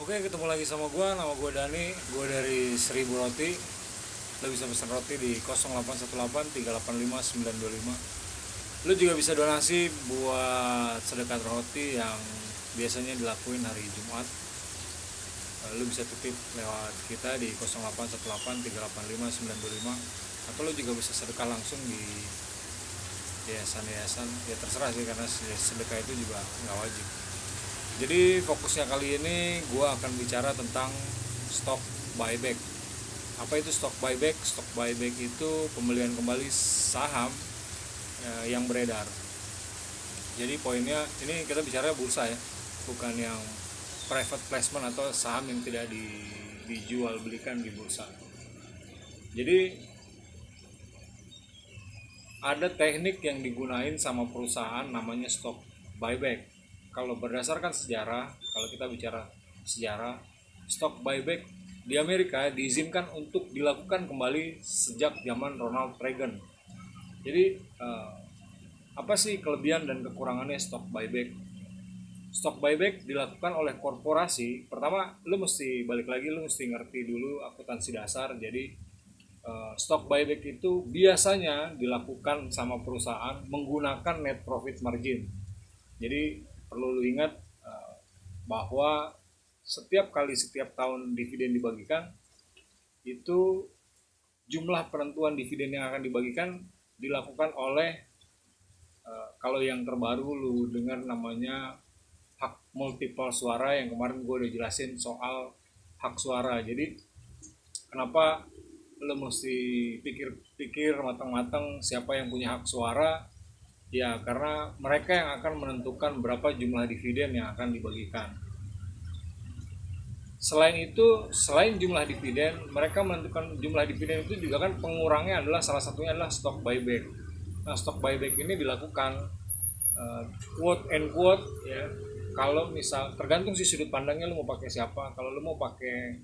Oke, ketemu lagi sama gua, nama gua Dani, gua dari 1000 Roti. Lo bisa pesan roti di 0818 385 925. Lo juga bisa donasi buat sedekah roti yang biasanya dilakuin hari Jumat. Lo bisa titip lewat kita di 0818 385 925, atau lo juga bisa sedekah langsung di yayasan-yayasan. Ya terserah sih, karena sedekah itu juga nggak wajib. Jadi fokusnya kali ini gue akan bicara tentang stock buyback. Apa itu stock buyback? Stock buyback itu pembelian kembali saham yang beredar. Jadi poinnya, ini kita bicara bursa ya, bukan yang private placement atau saham yang tidak dijual belikan di bursa. Jadi ada teknik yang digunain sama perusahaan namanya stock buyback. Kalau berdasarkan sejarah, kalau kita bicara sejarah, stock buyback di Amerika diizinkan untuk dilakukan kembali sejak zaman Ronald Reagan. Jadi apa sih kelebihan dan kekurangannya stock buyback? Stock buyback dilakukan oleh korporasi. Pertama, lu mesti balik lagi, lu mesti ngerti dulu akuntansi dasar. Jadi stock buyback itu biasanya dilakukan sama perusahaan menggunakan net profit margin. Jadi perlu lu ingat bahwa setiap tahun dividen dibagikan, itu jumlah penentuan dividen yang akan dibagikan dilakukan oleh kalau yang terbaru lu dengar namanya hak multiple suara, yang kemarin gue udah jelasin soal hak suara. Jadi kenapa lu mesti pikir matang-matang siapa yang punya hak suara? Ya, karena mereka yang akan menentukan berapa jumlah dividen yang akan dibagikan. Selain jumlah dividen, mereka menentukan jumlah dividen itu juga kan pengurangnya adalah salah satunya adalah stock buyback. Nah, stock buyback ini dilakukan quote and quote ya. Kalau misal tergantung sih sudut pandangnya, lu mau pakai siapa. Kalau lu mau pakai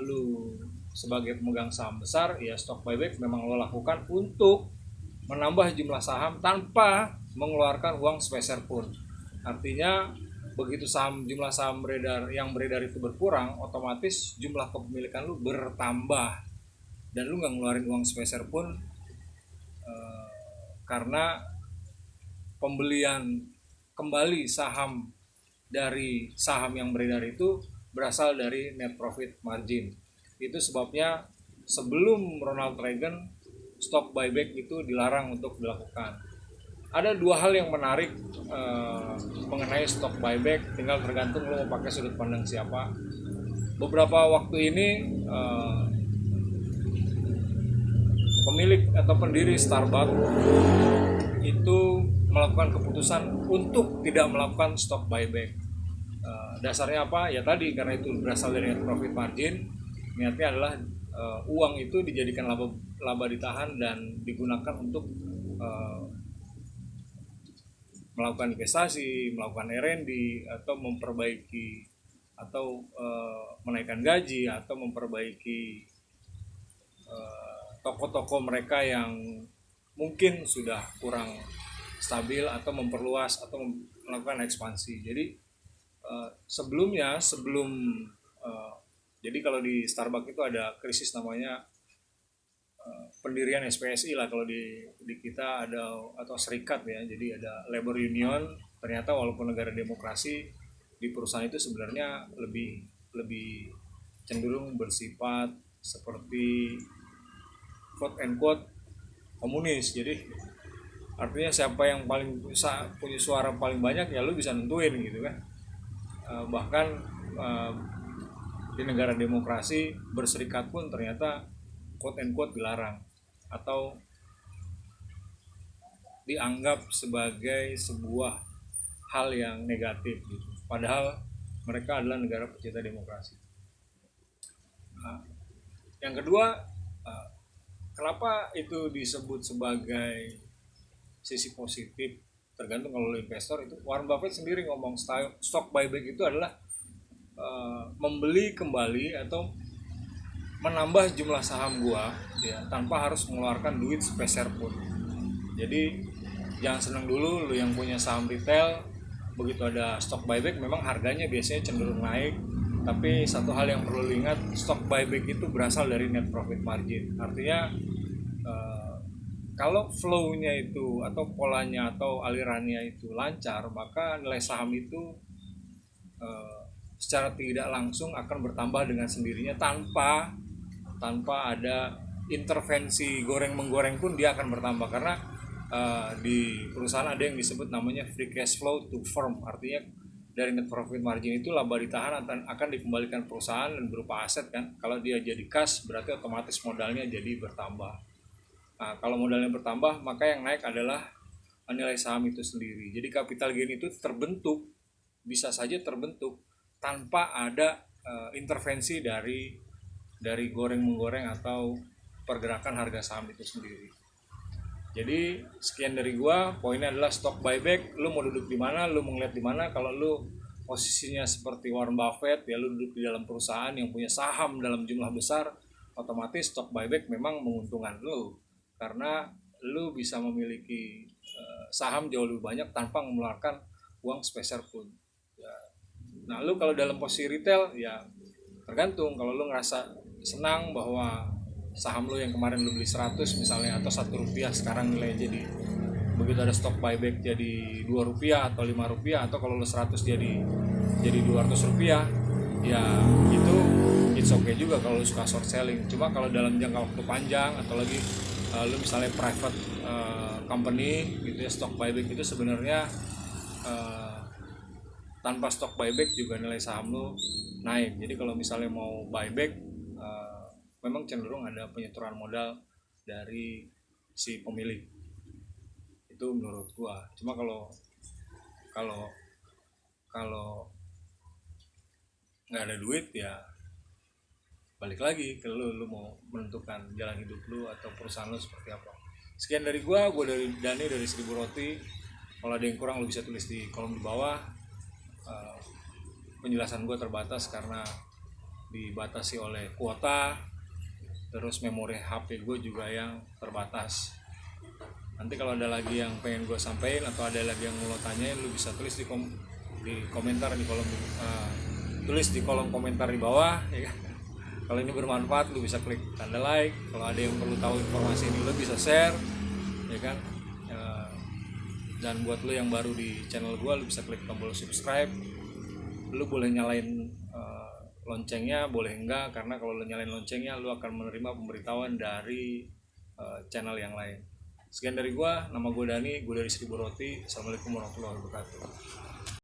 lu sebagai pemegang saham besar, ya stock buyback memang lo lakukan untuk menambah jumlah saham tanpa mengeluarkan uang sepeser pun. Artinya begitu jumlah saham yang beredar itu berkurang, otomatis jumlah kepemilikan lu bertambah dan lu nggak ngeluarin uang sepeser pun, karena pembelian kembali saham dari saham yang beredar itu berasal dari net profit margin. Itu sebabnya sebelum Ronald Reagan stock buyback itu dilarang untuk dilakukan. Ada dua hal yang menarik mengenai stock buyback, tinggal tergantung lo mau pakai sudut pandang siapa. Beberapa waktu ini pemilik atau pendiri Starbucks itu melakukan keputusan untuk tidak melakukan stock buyback. Dasarnya apa? Ya tadi, karena itu berasal dari net profit margin. Niatnya adalah uang itu dijadikan laba ditahan dan digunakan untuk melakukan investasi, melakukan R&D, atau memperbaiki atau menaikkan gaji, atau memperbaiki toko-toko mereka yang mungkin sudah kurang stabil, atau memperluas atau melakukan ekspansi. Jadi jadi kalau di Starbucks itu ada krisis namanya pendirian SPSI lah, kalau di kita ada, atau serikat ya. Jadi ada labor union. Ternyata walaupun negara demokrasi, di perusahaan itu sebenarnya lebih cenderung bersifat seperti quote and quote komunis. Jadi artinya siapa yang paling punya suara paling banyak, ya lu bisa nentuin gitu kan. Bahkan di negara demokrasi berserikat pun ternyata quote and quote dilarang atau dianggap sebagai sebuah hal yang negatif gitu. Padahal mereka adalah negara pecinta demokrasi. Yang kedua, kenapa itu disebut sebagai sisi positif? Tergantung. Kalau lo investor, itu Warren Buffett sendiri ngomong stock buyback itu adalah membeli kembali atau menambah jumlah saham gua ya, tanpa harus mengeluarkan duit sepeser pun. Jadi jangan senang dulu lu yang punya saham retail, begitu ada stock buyback memang harganya biasanya cenderung naik Tapi satu hal yang perlu diingat, stock buyback itu berasal dari net profit margin. Artinya kalau flow-nya itu atau polanya atau alirannya itu lancar, maka nilai saham itu secara tidak langsung akan bertambah dengan sendirinya tanpa ada intervensi goreng menggoreng pun dia akan bertambah, karena di perusahaan ada yang disebut namanya free cash flow to firm. Artinya dari net profit margin itu laba ditahan akan dikembalikan perusahaan dan berupa aset kan. Kalau dia jadi cash berarti otomatis modalnya jadi bertambah. Nah, kalau modalnya bertambah maka yang naik adalah nilai saham itu sendiri. Jadi capital gain itu bisa saja terbentuk tanpa ada intervensi dari goreng menggoreng atau pergerakan harga saham itu sendiri. Jadi sekian dari gua, poinnya adalah stock buyback. Lu mau duduk di mana, lu mau ngeliat di mana. Kalau lu posisinya seperti Warren Buffett, ya lu duduk di dalam perusahaan yang punya saham dalam jumlah besar, otomatis stock buyback memang menguntungkan lu, karena lu bisa memiliki saham jauh lebih banyak tanpa mengeluarkan uang sepeser pun. Nah, lu kalau dalam posisi retail ya tergantung. Kalau lu ngerasa senang bahwa saham lu yang kemarin lu beli 100 misalnya atau 1 rupiah sekarang nilainya jadi, begitu ada stock buyback jadi 2 rupiah atau 5 rupiah, atau kalau lu 100 jadi 200 rupiah, ya itu it's okay juga kalau lu suka short selling. Cuma kalau dalam jangka waktu panjang atau lagi lu misalnya private company gitu ya, stock buyback itu sebenarnya tanpa stock buyback juga nilai saham lo naik. Jadi kalau misalnya mau buyback, memang cenderung ada penyetoran modal dari si pemilik. Itu menurut gua. Cuma kalau nggak ada duit ya balik lagi ke lu mau menentukan jalan hidup lu atau perusahaan lu seperti apa. Sekian dari gua dari Dani dari 1000 Roti. Kalau ada yang kurang lu bisa tulis di kolom di bawah. Penjelasan gue terbatas karena dibatasi oleh kuota, terus memori HP gue juga yang terbatas. Nanti kalau ada lagi yang pengen gue sampaikan atau ada lagi yang mau tanyain, lu bisa tulis di komentar di kolom tulis di kolom komentar di bawah ya. Kalau ini bermanfaat lu bisa klik tanda like. Kalau ada yang perlu tahu informasi ini lu bisa share ya kan. Dan buat lu yang baru di channel gue, lu bisa klik tombol subscribe. Lu boleh nyalain loncengnya, boleh enggak, karena kalau lu nyalain loncengnya lu akan menerima pemberitahuan dari channel yang lain. Sekian dari gua, nama gua Dani, gua dari 1000 Roti. Assalamualaikum warahmatullahi wabarakatuh.